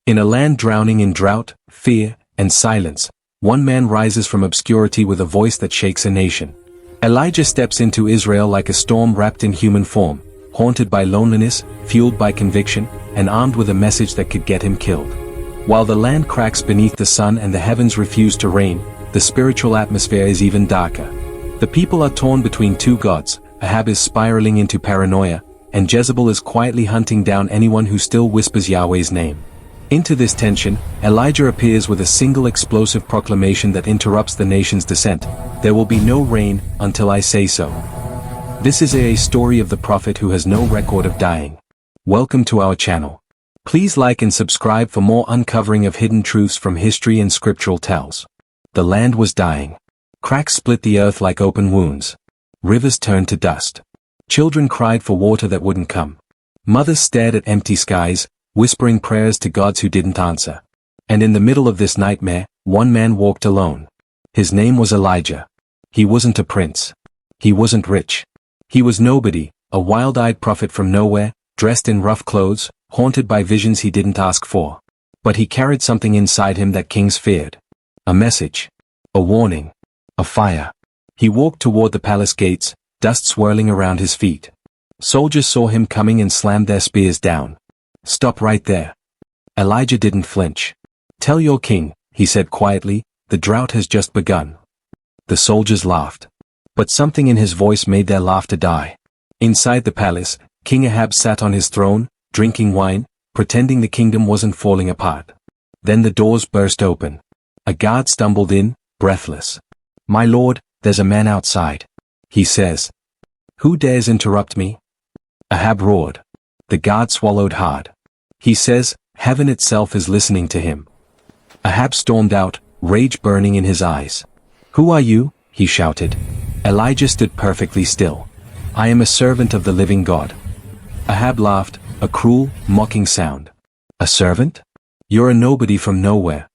In a land drowning in drought, fear, and silence, one man rises from obscurity with a voice that shakes a nation. Elijah steps into Israel like a storm wrapped in human form, haunted by loneliness, fueled by conviction, and armed with a message that could get him killed. While the land cracks beneath the sun and the heavens refuse to rain, the spiritual atmosphere is even darker. The people are torn between two gods. Ahab is spiraling into paranoia, and Jezebel is quietly hunting down anyone who still whispers Yahweh's name. Into this tension, Elijah appears with a single explosive proclamation that interrupts the nation's descent. There will be no rain until I say so. This is a story of the prophet who has no record of dying. Welcome to our channel. Please like and subscribe for more uncovering of hidden truths from history and scriptural tells. The land was dying. Cracks split the earth like open wounds. Rivers turned to dust. Children cried for water that wouldn't come. Mothers stared at empty skies, whispering prayers to gods who didn't answer. And in the middle of this nightmare, one man walked alone. His name was Elijah. He wasn't a prince. He wasn't rich. He was nobody, a wild-eyed prophet from nowhere, dressed in rough clothes, haunted by visions he didn't ask for. But he carried something inside him that kings feared. A message. A warning. A fire. He walked toward the palace gates, dust swirling around his feet. Soldiers saw him coming and slammed their spears down. Stop right there. Elijah didn't flinch. Tell your king, he said quietly, the drought has just begun. The soldiers laughed. But something in his voice made their laughter die. Inside the palace, King Ahab sat on his throne, drinking wine, pretending the kingdom wasn't falling apart. Then the doors burst open. A guard stumbled in, breathless. My lord, there's a man outside. He says. Who dares interrupt me? Ahab roared. The guard swallowed hard. He says, heaven itself is listening to him. Ahab stormed out, rage burning in his eyes. Who are you? He shouted. Elijah stood perfectly still. I am a servant of the living God. Ahab laughed, a cruel, mocking sound. A servant? You're a nobody from nowhere.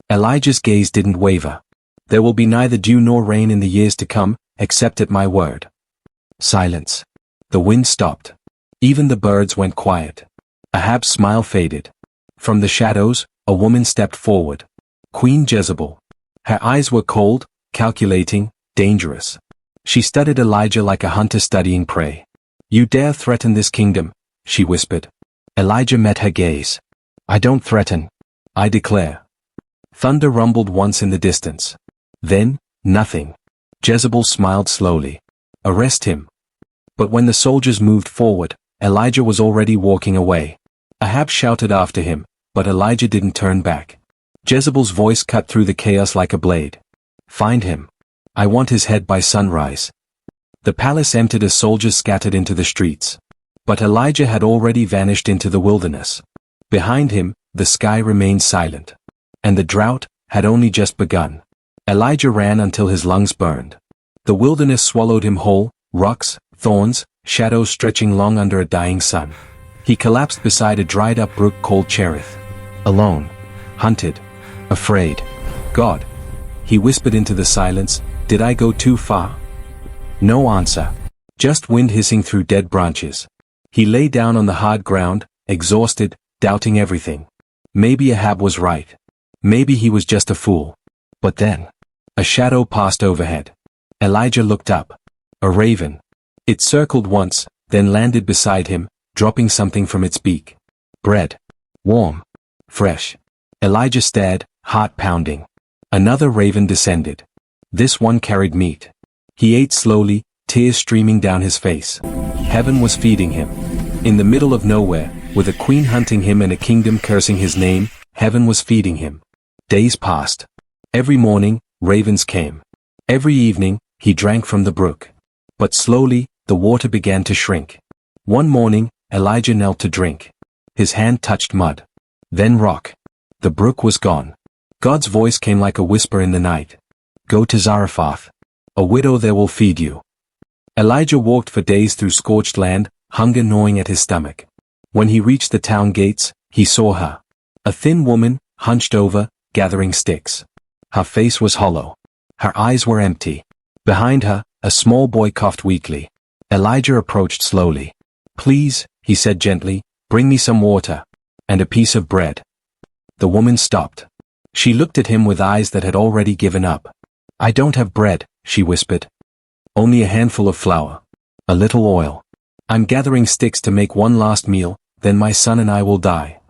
Elijah's gaze didn't waver. There will be neither dew nor rain in the years to come, except at my word. Silence. The wind stopped. Even the birds went quiet. Ahab's smile faded. From the shadows, a woman stepped forward. Queen Jezebel. Her eyes were cold, calculating, dangerous. She studied Elijah like a hunter studying prey. You dare threaten this kingdom, she whispered. Elijah met her gaze. I don't threaten. I declare. Thunder rumbled once in the distance. Then, nothing. Jezebel smiled slowly. Arrest him. But when the soldiers moved forward, Elijah was already walking away. Ahab shouted after him, but Elijah didn't turn back. Jezebel's voice cut through the chaos like a blade. Find him. I want his head by sunrise. The palace emptied as soldiers scattered into the streets. But Elijah had already vanished into the wilderness. Behind him, the sky remained silent. And the drought had only just begun. Elijah ran until his lungs burned. The wilderness swallowed him whole, rocks, thorns, shadows stretching long under a dying sun. He collapsed beside a dried-up brook called Cherith. Alone. Hunted. Afraid. God. He whispered into the silence, did I go too far? No answer. Just wind hissing through dead branches. He lay down on the hard ground, exhausted, doubting everything. Maybe Ahab was right. Maybe he was just a fool. But then, a shadow passed overhead. Elijah looked up. A raven. It circled once, then landed beside him, dropping something from its beak. Bread. Warm. Fresh. Elijah stared, heart pounding. Another raven descended. This one carried meat. He ate slowly, tears streaming down his face. Heaven was feeding him. In the middle of nowhere, with a queen hunting him and a kingdom cursing his name, heaven was feeding him. Days passed. Every morning, ravens came. Every evening, he drank from the brook. But slowly, the water began to shrink. One morning, Elijah knelt to drink. His hand touched mud. Then rock. The brook was gone. God's voice came like a whisper in the night. Go to Zarephath. A widow there will feed you. Elijah walked for days through scorched land, hunger gnawing at his stomach. When he reached the town gates, he saw her. A thin woman, hunched over, gathering sticks. Her face was hollow. Her eyes were empty. Behind her, a small boy coughed weakly. Elijah approached slowly. Please, he said gently, bring me some water. And a piece of bread. The woman stopped. She looked at him with eyes that had already given up. I don't have bread, she whispered. Only a handful of flour. A little oil. I'm gathering sticks to make one last meal, then my son and I will die.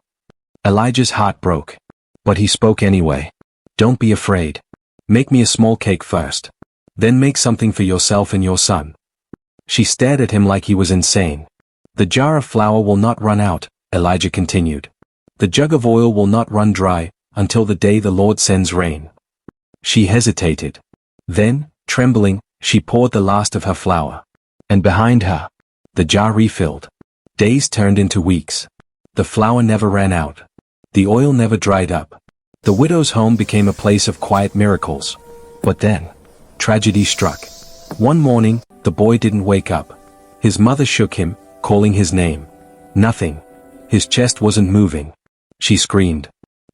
Elijah's heart broke. But he spoke anyway. Don't be afraid. Make me a small cake first. Then make something for yourself and your son. She stared at him like he was insane. The jar of flour will not run out, Elijah continued. The jug of oil will not run dry, until the day the Lord sends rain. She hesitated. Then, trembling, she poured the last of her flour. And behind her, the jar refilled. Days turned into weeks. The flour never ran out. The oil never dried up. The widow's home became a place of quiet miracles. But then, tragedy struck. One morning, the boy didn't wake up. His mother shook him, calling his name. Nothing. His chest wasn't moving. She screamed.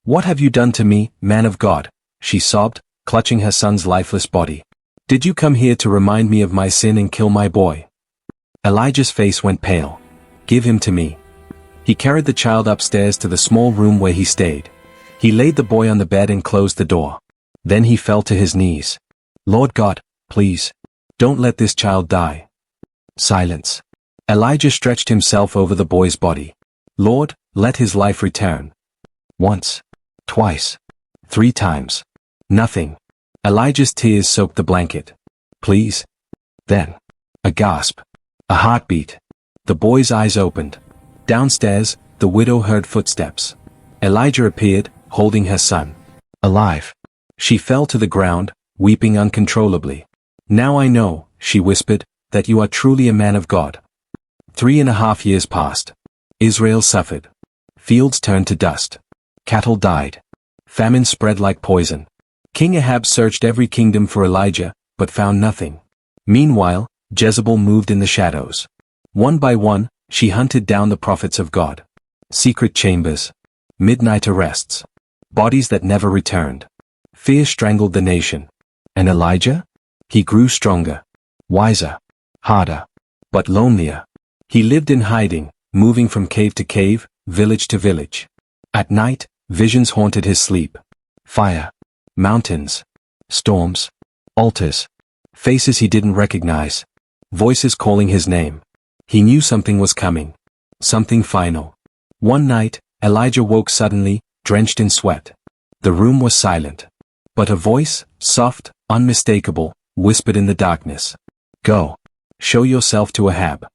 What have you done to me, man of God? She sobbed, clutching her son's lifeless body. Did you come here to remind me of my sin and kill my boy? Elijah's face went pale. Give him to me. He carried the child upstairs to the small room where he stayed. He laid the boy on the bed and closed the door. Then he fell to his knees. Lord God, please, don't let this child die. Silence. Elijah stretched himself over the boy's body. Lord, let his life return. Once. Twice. 3 times. Nothing. Elijah's tears soaked the blanket. Please. Then. A gasp. A heartbeat. The boy's eyes opened. Downstairs, the widow heard footsteps. Elijah appeared, holding her son. Alive. She fell to the ground, weeping uncontrollably. Now I know, she whispered, that you are truly a man of God. 3.5 years passed. Israel suffered. Fields turned to dust. Cattle died. Famine spread like poison. King Ahab searched every kingdom for Elijah, but found nothing. Meanwhile, Jezebel moved in the shadows. One by one, she hunted down the prophets of God. Secret chambers. Midnight arrests. Bodies that never returned. Fear strangled the nation. And Elijah? He grew stronger. Wiser. Harder. But lonelier. He lived in hiding, moving from cave to cave, village to village. At night, visions haunted his sleep. Fire. Mountains. Storms. Altars. Faces he didn't recognize. Voices calling his name. He knew something was coming. Something final. One night, Elijah woke suddenly, drenched in sweat. The room was silent. But a voice, soft, unmistakable, whispered in the darkness. Go. Show yourself to Ahab.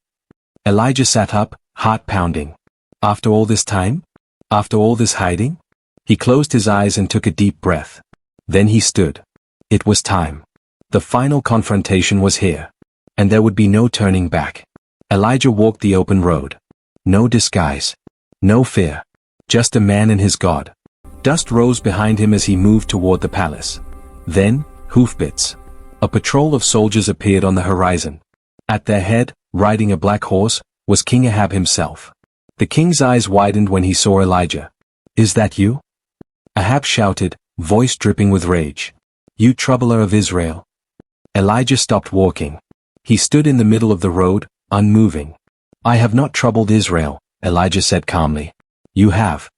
Elijah sat up, heart pounding. After all this time? After all this hiding? He closed his eyes and took a deep breath. Then he stood. It was time. The final confrontation was here. And there would be no turning back. Elijah walked the open road. No disguise. No fear. Just a man and his God. Dust rose behind him as he moved toward the palace. Then, hoofbeats. A patrol of soldiers appeared on the horizon. At their head, riding a black horse, was King Ahab himself. The king's eyes widened when he saw Elijah. Is that you? Ahab shouted, voice dripping with rage. You troubler of Israel. Elijah stopped walking. He stood in the middle of the road, unmoving. I have not troubled Israel, Elijah said calmly. You have.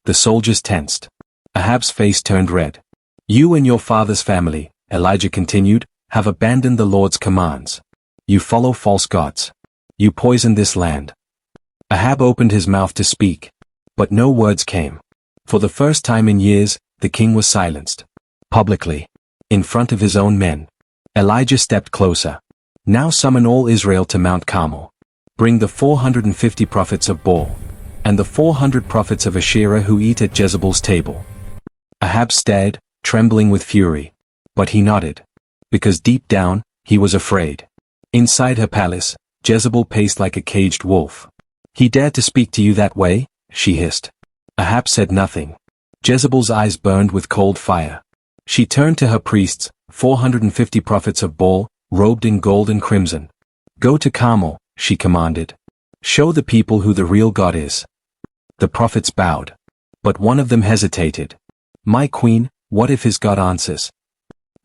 The soldiers tensed. Ahab's face turned red. You and your father's family, Elijah continued, have abandoned the Lord's commands. You follow false gods. You poison this land. Ahab opened his mouth to speak. But no words came. For the first time in years, the king was silenced. Publicly. In front of his own men. Elijah stepped closer. Now summon all Israel to Mount Carmel. Bring the 450 prophets of Baal. And the 400 prophets of Asherah who eat at Jezebel's table. Ahab stared, trembling with fury. But he nodded. Because deep down, he was afraid. Inside her palace, Jezebel paced like a caged wolf. He dared to speak to you that way? She hissed. Ahab said nothing. Jezebel's eyes burned with cold fire. She turned to her priests, 450 prophets of Baal, robed in gold and crimson. Go to Carmel, she commanded. Show the people who the real God is. The prophets bowed. But one of them hesitated. My queen, what if his God answers?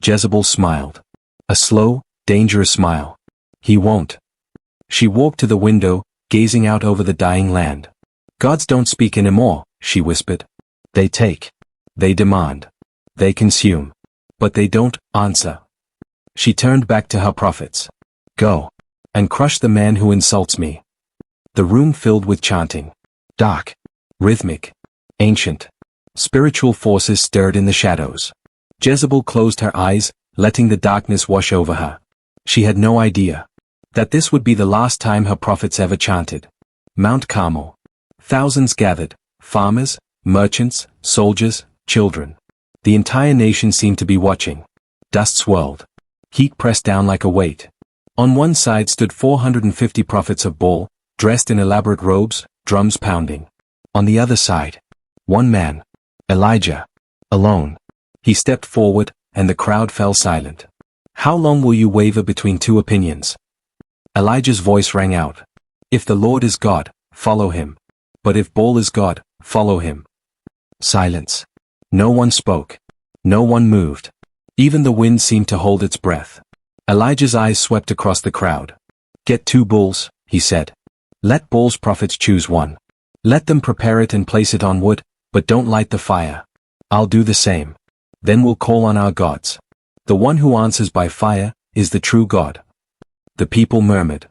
Jezebel smiled. A slow, dangerous smile. He won't. She walked to the window, gazing out over the dying land. Gods don't speak anymore, she whispered. They take. They demand. They consume. But they don't answer. She turned back to her prophets. Go. And crush the man who insults me. The room filled with chanting. Dark. Rhythmic. Ancient. Spiritual forces stirred in the shadows. Jezebel closed her eyes, letting the darkness wash over her. She had no idea that this would be the last time her prophets ever chanted. Mount Carmel. Thousands gathered. Farmers, merchants, soldiers, children. The entire nation seemed to be watching. Dust swirled. Heat pressed down like a weight. On one side stood 450 prophets of Baal, dressed in elaborate robes, drums pounding. On the other side, one man, Elijah, alone. He stepped forward, and the crowd fell silent. How long will you waver between two opinions? Elijah's voice rang out. If the Lord is God, follow him. But if Baal is God, follow him. Silence. No one spoke. No one moved. Even the wind seemed to hold its breath. Elijah's eyes swept across the crowd. Get 2 bulls, he said. Let Baal's prophets choose one. Let them prepare it and place it on wood, but don't light the fire. I'll do the same. Then we'll call on our gods. The one who answers by fire is the true God. The people murmured.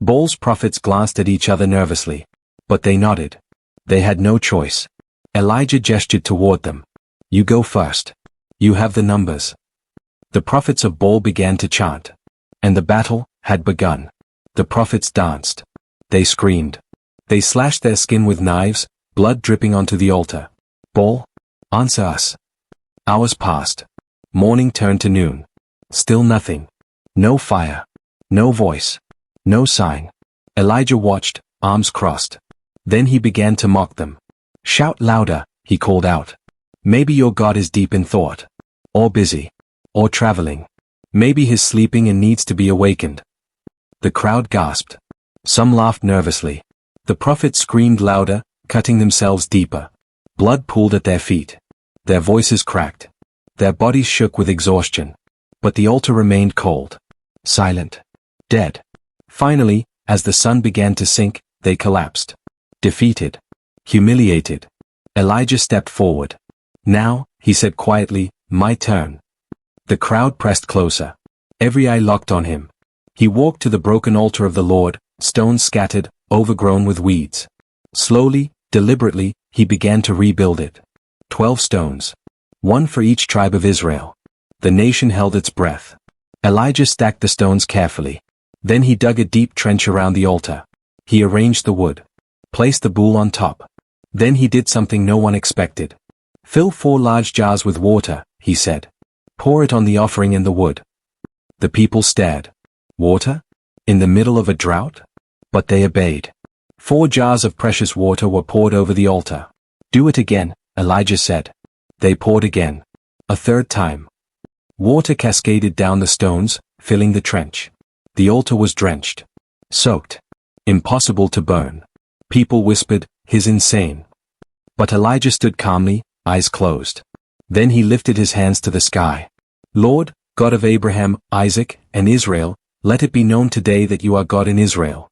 Baal's prophets glanced at each other nervously. But they nodded. They had no choice. Elijah gestured toward them. You go first. You have the numbers. The prophets of Baal began to chant. And the battle had begun. The prophets danced. They screamed. They slashed their skin with knives, blood dripping onto the altar. Baal, answer us. Hours passed. Morning turned to noon. Still nothing. No fire. No voice. No sign. Elijah watched, arms crossed. Then he began to mock them. Shout louder, he called out. Maybe your God is deep in thought. Or busy. Or traveling. Maybe he's sleeping and needs to be awakened. The crowd gasped. Some laughed nervously. The prophets screamed louder, cutting themselves deeper. Blood pooled at their feet. Their voices cracked. Their bodies shook with exhaustion. But the altar remained cold. Silent. Dead. Finally, as the sun began to sink, they collapsed. Defeated. Humiliated. Elijah stepped forward. Now, he said quietly, my turn. The crowd pressed closer. Every eye locked on him. He walked to the broken altar of the Lord, stones scattered, overgrown with weeds. Slowly, deliberately, he began to rebuild it. 12 stones. One for each tribe of Israel. The nation held its breath. Elijah stacked the stones carefully. Then he dug a deep trench around the altar. He arranged the wood. Placed the bull on top. Then he did something no one expected. Fill 4 large jars with water, he said. Pour it on the offering and the wood. The people stared. Water? In the middle of a drought? But they obeyed. 4 jars of precious water were poured over the altar. Do it again, Elijah said. They poured again. A third time. Water cascaded down the stones, filling the trench. The altar was drenched. Soaked. Impossible to burn. People whispered, he's insane. But Elijah stood calmly, eyes closed. Then he lifted his hands to the sky. Lord, God of Abraham, Isaac, and Israel, let it be known today that you are God in Israel.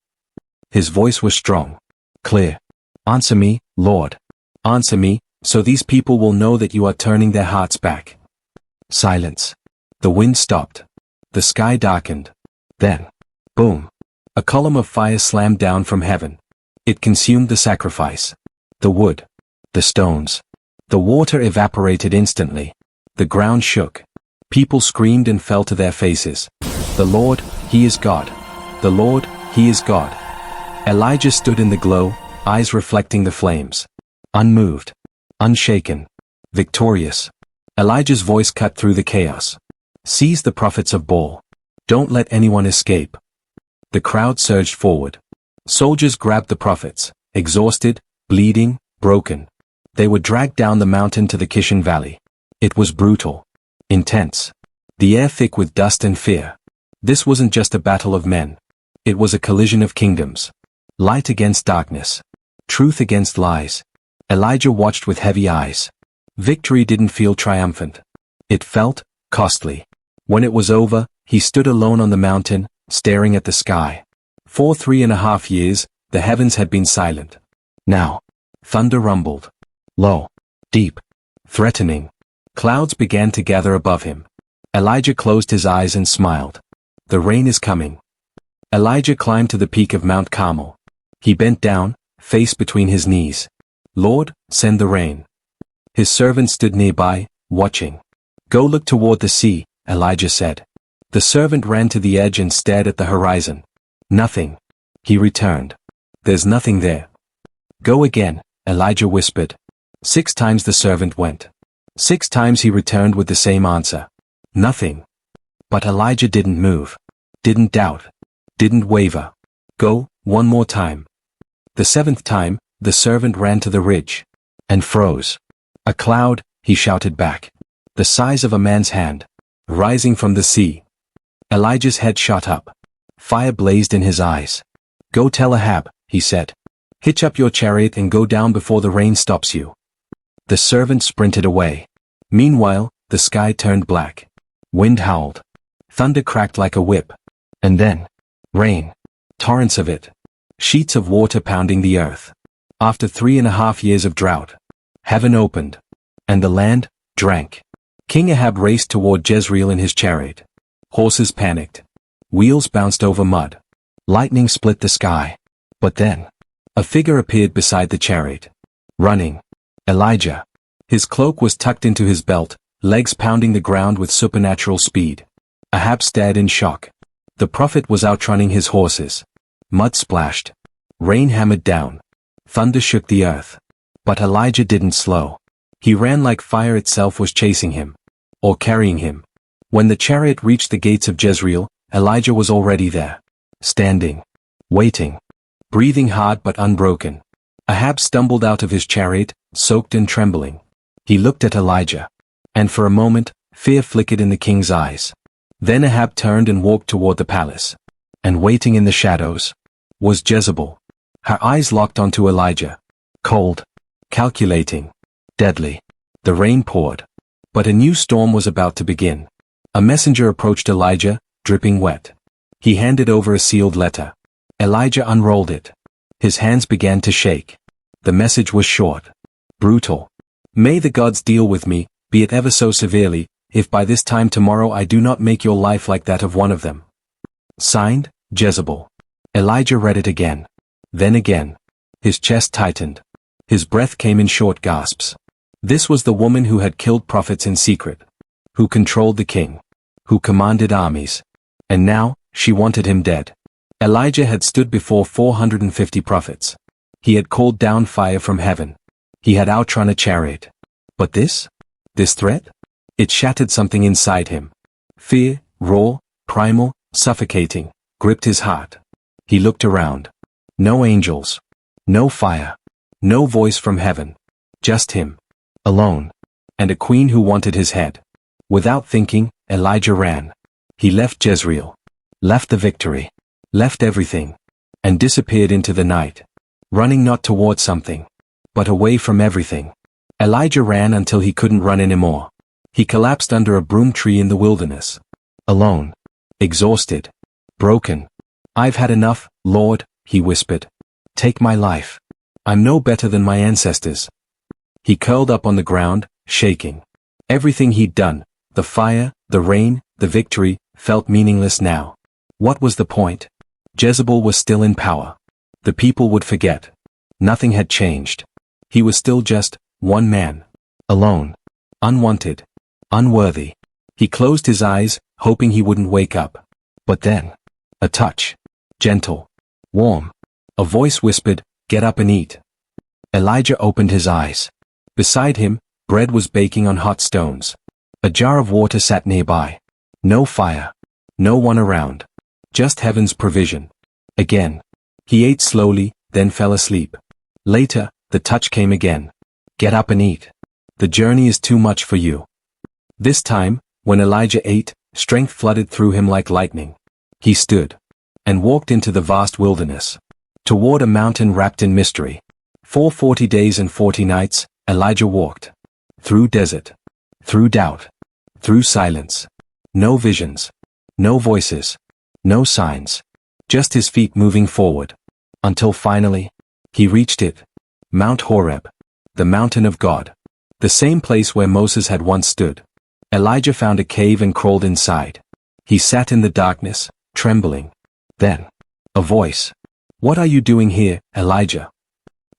His voice was strong. Clear. Answer me, Lord. Answer me, so these people will know that you are turning their hearts back. Silence. The wind stopped. The sky darkened. Then, boom. A column of fire slammed down from heaven. It consumed the sacrifice. The wood. The stones. The water evaporated instantly. The ground shook. People screamed and fell to their faces. The Lord, He is God. The Lord, He is God. Elijah stood in the glow, eyes reflecting the flames. Unmoved. Unshaken. Victorious. Elijah's voice cut through the chaos. Seize the prophets of Baal. Don't let anyone escape. The crowd surged forward. Soldiers grabbed the prophets, exhausted, bleeding, broken. They were dragged down the mountain to the Kishon Valley. It was brutal. Intense. The air thick with dust and fear. This wasn't just a battle of men. It was a collision of kingdoms. Light against darkness. Truth against lies. Elijah watched with heavy eyes. Victory didn't feel triumphant. It felt costly. When it was over, he stood alone on the mountain, staring at the sky. For 3.5 years, the heavens had been silent. Now, thunder rumbled. Lo, deep, threatening. Clouds began to gather above him. Elijah closed his eyes and smiled. The rain is coming. Elijah climbed to the peak of Mount Carmel. He bent down, face between his knees. Lord, send the rain. His servant stood nearby, watching. Go look toward the sea, Elijah said. The servant ran to the edge and stared at the horizon. Nothing. He returned. There's nothing there. Go again, Elijah whispered. 6 times the servant went. 6 times he returned with the same answer. Nothing. But Elijah didn't move. Didn't doubt. Didn't waver. Go, one more time. The 7th time, the servant ran to the ridge. And froze. A cloud, he shouted back. The size of a man's hand. Rising from the sea. Elijah's head shot up. Fire blazed in his eyes. Go tell Ahab, he said. Hitch up your chariot and go down before the rain stops you. The servant sprinted away. Meanwhile, the sky turned black. Wind howled. Thunder cracked like a whip. And then, rain. Torrents of it. Sheets of water pounding the earth. After 3.5 years of drought, heaven opened. And the land drank. King Ahab raced toward Jezreel in his chariot. Horses panicked. Wheels bounced over mud. Lightning split the sky. But then, a figure appeared beside the chariot. Running. Elijah. His cloak was tucked into his belt, legs pounding the ground with supernatural speed. Ahab stared in shock. The prophet was outrunning his horses. Mud splashed. Rain hammered down. Thunder shook the earth. But Elijah didn't slow. He ran like fire itself was chasing him. Or carrying him. When the chariot reached the gates of Jezreel, Elijah was already there. Standing. Waiting. Breathing hard but unbroken. Ahab stumbled out of his chariot, soaked and trembling. He looked at Elijah. And for a moment, fear flickered in the king's eyes. Then Ahab turned and walked toward the palace. And waiting in the shadows was Jezebel. Her eyes locked onto Elijah. Cold. Calculating. Deadly. The rain poured. But a new storm was about to begin. A messenger approached Elijah, dripping wet. He handed over a sealed letter. Elijah unrolled it. His hands began to shake. The message was short. Brutal. May the gods deal with me, be it ever so severely, if by this time tomorrow I do not make your life like that of one of them. Signed, Jezebel. Elijah read it again. Then again. His chest tightened. His breath came in short gasps. This was the woman who had killed prophets in secret. Who controlled the king. Who commanded armies. And now, she wanted him dead. Elijah had stood before 450 prophets. He had called down fire from heaven. He had outrun a chariot. But this? This threat? It shattered something inside him. Fear, raw, primal, suffocating, gripped his heart. He looked around. No angels. No fire. No voice from heaven. Just him. Alone. And a queen who wanted his head. Without thinking, Elijah ran. He left Jezreel. Left the victory. Left everything. And disappeared into the night. Running not toward something. But away from everything. Elijah ran until he couldn't run anymore. He collapsed under a broom tree in the wilderness. Alone. Exhausted. Broken. I've had enough, Lord, he whispered. Take my life. I'm no better than my ancestors. He curled up on the ground, shaking. Everything he'd done, the fire, the rain, the victory, felt meaningless now. What was the point? Jezebel was still in power. The people would forget. Nothing had changed. He was still just one man. Alone. Unwanted. Unworthy. He closed his eyes, hoping he wouldn't wake up. But then, a touch. Gentle. Warm. A voice whispered, "Get up and eat." Elijah opened his eyes. Beside him, bread was baking on hot stones. A jar of water sat nearby. No fire. No one around. Just heaven's provision. Again. He ate slowly, then fell asleep. Later, the touch came again. "Get up and eat. The journey is too much for you." This time, when Elijah ate, strength flooded through him like lightning. He stood. And walked into the vast wilderness. Toward a mountain wrapped in mystery. For 40 days and 40 nights, Elijah walked. Through desert. Through doubt. Through silence. No visions. No voices. No signs. Just his feet moving forward. Until finally, he reached it. Mount Horeb. The mountain of God. The same place where Moses had once stood. Elijah found a cave and crawled inside. He sat in the darkness, trembling. Then, a voice. "What are you doing here, Elijah?"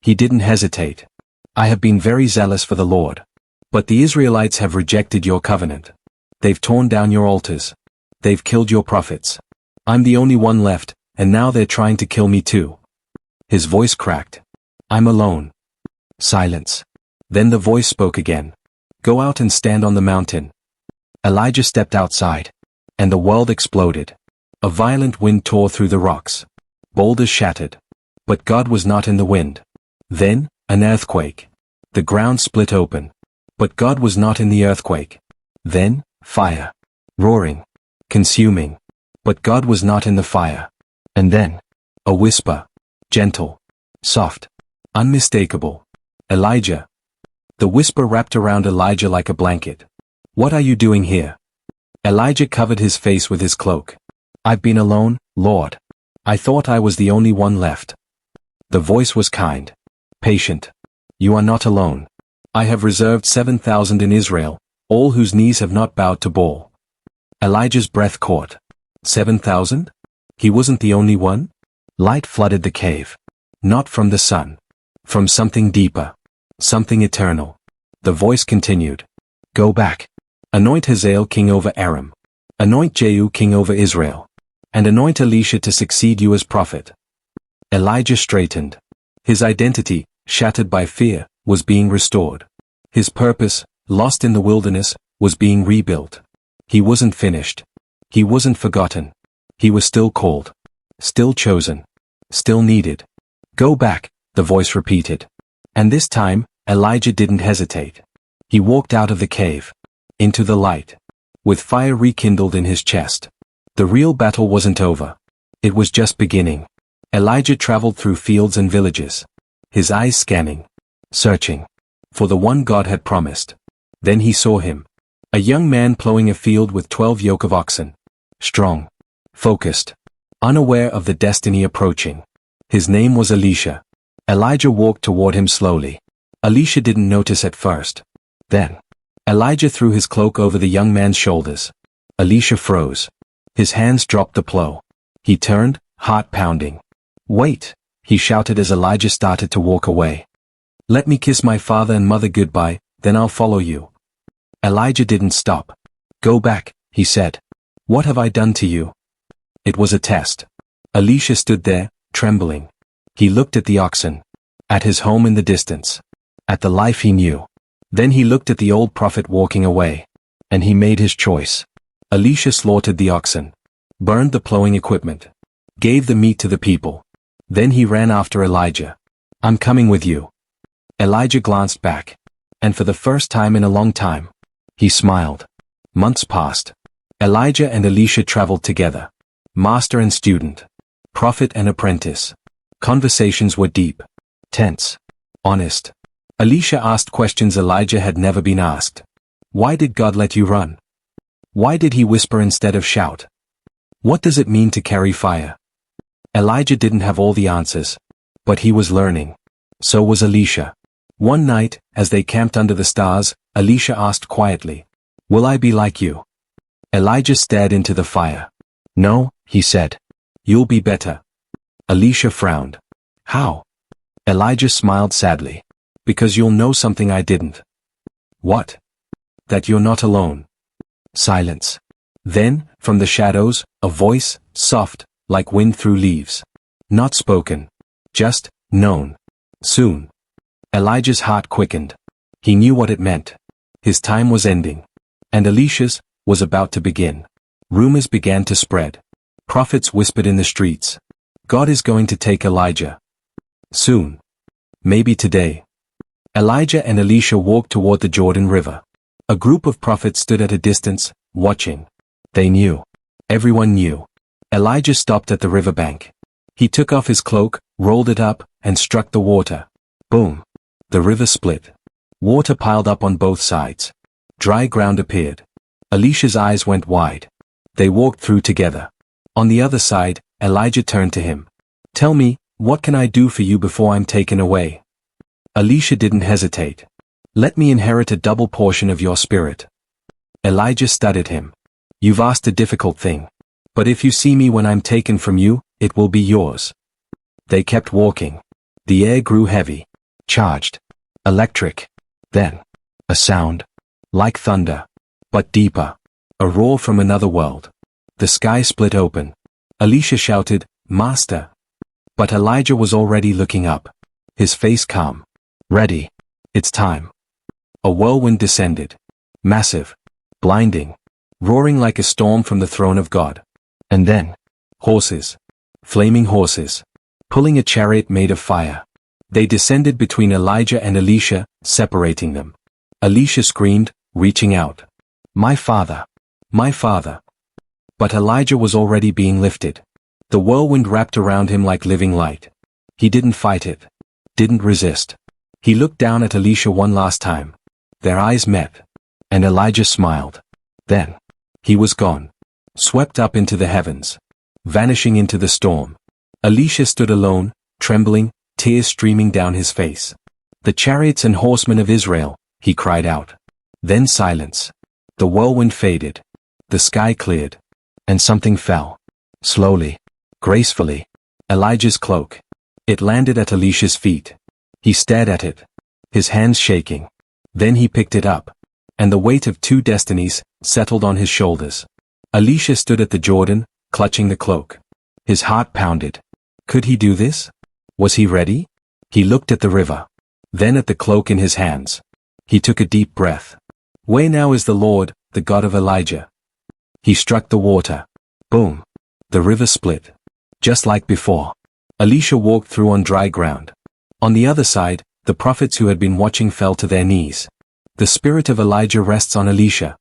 He didn't hesitate. "I have been very zealous for the Lord. But the Israelites have rejected your covenant. They've torn down your altars. They've killed your prophets. I'm the only one left, and now they're trying to kill me too." His voice cracked. "I'm alone." Silence. Then the voice spoke again. "Go out and stand on the mountain." Elijah stepped outside. And the world exploded. A violent wind tore through the rocks. Boulders shattered. But God was not in the wind. Then, an earthquake. The ground split open. But God was not in the earthquake. Then, fire. Roaring. Consuming. But God was not in the fire. And then, a whisper. Gentle. Soft. Unmistakable. "Elijah." The whisper wrapped around Elijah like a blanket. "What are you doing here?" Elijah covered his face with his cloak. "I've been alone, Lord. I thought I was the only one left." The voice was kind. Patient. "You are not alone. I have reserved 7,000 in Israel, all whose knees have not bowed to Baal." Elijah's breath caught. 7,000? He wasn't the only one? Light flooded the cave. Not from the sun. From something deeper. Something eternal. The voice continued. "Go back. Anoint Hazael king over Aram. Anoint Jehu king over Israel. And anoint Elisha to succeed you as prophet." Elijah straightened. His identity, shattered by fear, was being restored. His purpose, lost in the wilderness, was being rebuilt. He wasn't finished. He wasn't forgotten. He was still called. Still chosen. Still needed. "Go back," the voice repeated. And this time, Elijah didn't hesitate. He walked out of the cave. Into the light. With fire rekindled in his chest. The real battle wasn't over. It was just beginning. Elijah traveled through fields and villages. His eyes scanning. Searching. For the one God had promised. Then he saw him. A young man plowing a field with 12 yoke of oxen. Strong. Focused. Unaware of the destiny approaching. His name was Elisha. Elijah walked toward him slowly. Elisha didn't notice at first. Then, Elijah threw his cloak over the young man's shoulders. Elisha froze. His hands dropped the plow. He turned, heart pounding. "Wait," he shouted as Elijah started to walk away. "Let me kiss my father and mother goodbye, then I'll follow you." Elijah didn't stop. "Go back," he said. "What have I done to you?" It was a test. Elisha stood there, trembling. He looked at the oxen. At his home in the distance. At the life he knew. Then he looked at the old prophet walking away. And he made his choice. Elisha slaughtered the oxen. Burned the plowing equipment. Gave the meat to the people. Then he ran after Elijah. "I'm coming with you." Elijah glanced back. And for the first time in a long time, he smiled. Months passed. Elijah and Elisha traveled together. Master and student. Prophet and apprentice. Conversations were deep. Tense. Honest. Elisha asked questions Elijah had never been asked. Why did God let you run? Why did he whisper instead of shout? What does it mean to carry fire? Elijah didn't have all the answers. But he was learning. So was Elisha. One night, as they camped under the stars, Elisha asked quietly, "Will I be like you?" Elijah stared into the fire. "No," he said. "You'll be better." Elisha frowned. "How?" Elijah smiled sadly. "Because you'll know something I didn't." "What?" "That you're not alone." Silence. Then, from the shadows, a voice, soft, like wind through leaves. Not spoken. Just, known. Soon. Elijah's heart quickened. He knew what it meant. His time was ending. And Elisha's was about to begin. Rumors began to spread. Prophets whispered in the streets. God is going to take Elijah. Soon. Maybe today. Elijah and Elisha walked toward the Jordan River. A group of prophets stood at a distance, watching. They knew. Everyone knew. Elijah stopped at the riverbank. He took off his cloak, rolled it up, and struck the water. Boom. The river split. Water piled up on both sides. Dry ground appeared. Elisha's eyes went wide. They walked through together. On the other side, Elijah turned to him. "Tell me, what can I do for you before I'm taken away?" Elisha didn't hesitate. Let me inherit a double portion of your spirit. Elijah studied him. You've asked a difficult thing. But if you see me when I'm taken from you, it will be yours. They kept walking. The air grew heavy, charged, electric. Then, a sound, like thunder, but deeper, a roar from another world. The sky split open. Elisha shouted, "Master!" But Elijah was already looking up, his face calm. "Ready. It's time." A whirlwind descended. Massive, blinding, roaring like a storm from the throne of God. And then, horses, flaming horses, pulling a chariot made of fire. They descended between Elijah and Elisha, separating them. Elisha screamed, reaching out, "My father! My father!" But Elijah was already being lifted. The whirlwind wrapped around him like living light. He didn't fight it, didn't resist. He looked down at Elisha one last time. Their eyes met, and Elijah smiled. Then, he was gone, swept up into the heavens, vanishing into the storm. Elisha stood alone, trembling, tears streaming down his face. "The chariots and horsemen of Israel," he cried out. Then silence. The whirlwind faded. The sky cleared. And something fell. Slowly, gracefully. Elijah's cloak. It landed at Elisha's feet. He stared at it, his hands shaking. Then he picked it up, and the weight of 2 destinies settled on his shoulders. Elisha stood at the Jordan, clutching the cloak. His heart pounded. Could he do this? Was he ready? He looked at the river, then at the cloak in his hands. He took a deep breath. Where now is the Lord, the God of Elijah? He struck the water. Boom. The river split. Just like before. Elisha walked through on dry ground. On the other side, the prophets who had been watching fell to their knees. The spirit of Elijah rests on Elisha.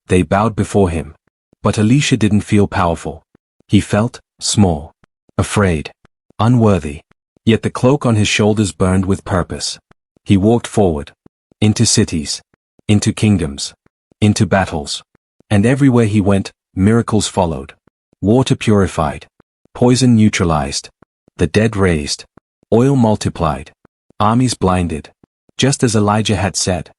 They bowed before him. But Elisha didn't feel powerful. He felt small, afraid, unworthy. Yet the cloak on his shoulders burned with purpose. He walked forward. Into cities. Into kingdoms. Into battles. And everywhere he went, miracles followed. Water purified. Poison neutralized. The dead raised. Oil multiplied. Armies blinded. Just as Elijah had said.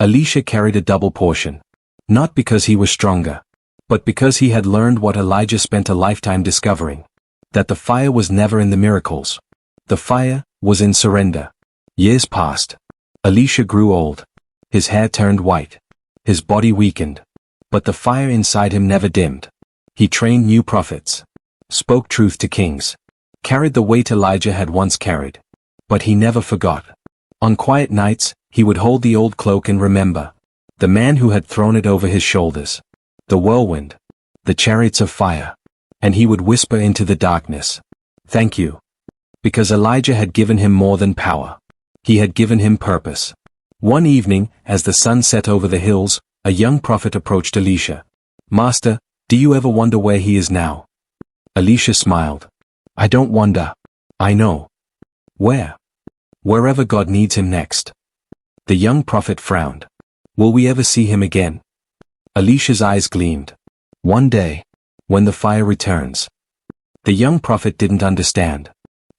Elisha carried a double portion. Not because he was stronger, but because he had learned what Elijah spent a lifetime discovering. That the fire was never in the miracles. The fire was in surrender. Years passed. Elisha grew old. His hair turned white. His body weakened. But the fire inside him never dimmed. He trained new prophets. Spoke truth to kings. Carried the weight Elijah had once carried. But he never forgot. On quiet nights, he would hold the old cloak and remember. The man who had thrown it over his shoulders. The whirlwind. The chariots of fire. And he would whisper into the darkness. Thank you. Because Elijah had given him more than power. He had given him purpose. One evening, as the sun set over the hills, a young prophet approached Elisha. Master, do you ever wonder where he is now? Elisha smiled. I don't wonder. I know. Where? Wherever God needs him next. The young prophet frowned. Will we ever see him again? Elisha's eyes gleamed. One day, when the fire returns. The young prophet didn't understand.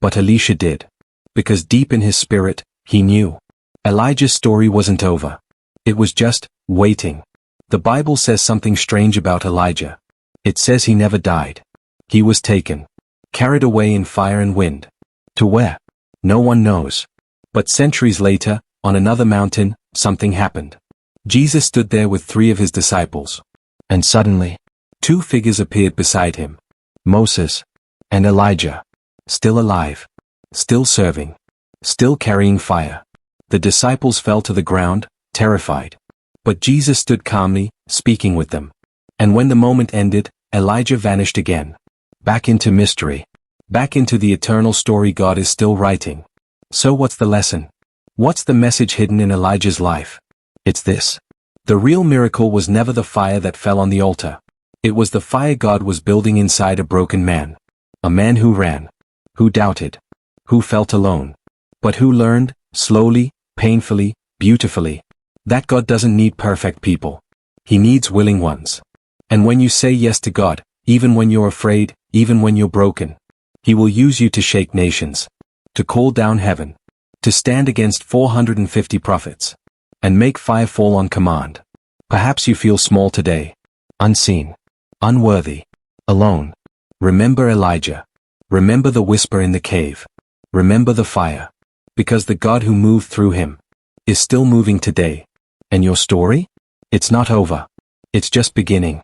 But Elisha did. Because deep in his spirit, he knew. Elijah's story wasn't over. It was just waiting. The Bible says something strange about Elijah. It says he never died. He was taken. Carried away in fire and wind. To where? No one knows. But centuries later, on another mountain, something happened. Jesus stood there with 3 of his disciples. And suddenly, 2 figures appeared beside him. Moses and Elijah. Still alive. Still serving. Still carrying fire. The disciples fell to the ground, terrified. But Jesus stood calmly, speaking with them. And when the moment ended, Elijah vanished again. Back into mystery. Back into the eternal story God is still writing. So what's the lesson? What's the message hidden in Elijah's life? It's this. The real miracle was never the fire that fell on the altar. It was the fire God was building inside a broken man. A man who ran. Who doubted. Who felt alone. But who learned, slowly, painfully, beautifully, that God doesn't need perfect people. He needs willing ones. And when you say yes to God, even when you're afraid, even when you're broken, He will use you to shake nations, to call down heaven, to stand against 450 prophets, and make fire fall on command. Perhaps you feel small today, unseen, unworthy, alone. Remember Elijah. Remember the whisper in the cave. Remember the fire. Because the God who moved through him is still moving today. And your story? It's not over. It's just beginning.